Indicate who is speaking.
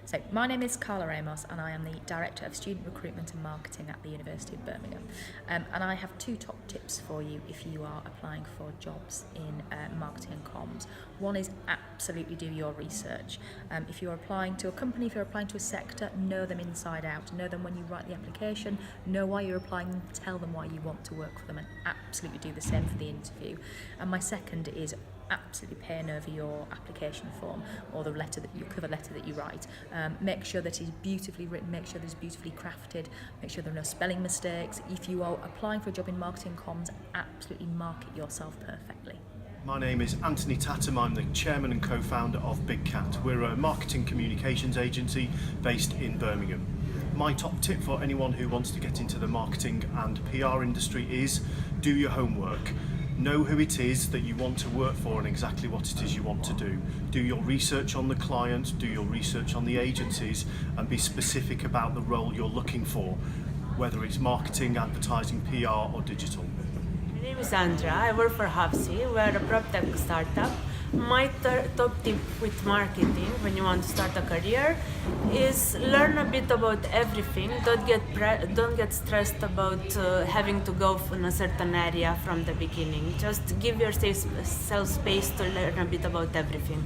Speaker 1: So my name is Carla Amos and I am the Director of Student Recruitment and Marketing at the University of Birmingham. And I have two top tips for you if you are applying for jobs in marketing and comms. One is absolutely do your research. If you're applying to a company, if you're applying to a sector, know them inside out. Know them when you write the application, know why you're applying, tell them why you want to work for them, and absolutely do the same for the interview. And my second is absolutely pen over your application form or the letter that your cover letter that you write. Make sure that it's beautifully written, make sure that it's beautifully crafted, make sure there are no spelling mistakes. If you are applying for a job in marketing comms, absolutely market yourself perfectly.
Speaker 2: My name is Tattum. I'm the chairman and co-founder of Big Cat. We're a marketing communications agency based in Birmingham. My top tip for anyone who wants to get into the marketing and PR industry is do your homework. Know who it is that you want to work for and exactly what it is you want to do. Do your research on the client, do your research on the agencies, and be specific about the role you're looking for, whether it's marketing, advertising, PR or digital.
Speaker 3: My name is Andra. I work for Howsy. We're a prop tech startup. My top tip with marketing when you want to start a career is learn a bit about everything. Don't get stressed about having to go in a certain area from the beginning. Just give yourself space to learn a bit about everything.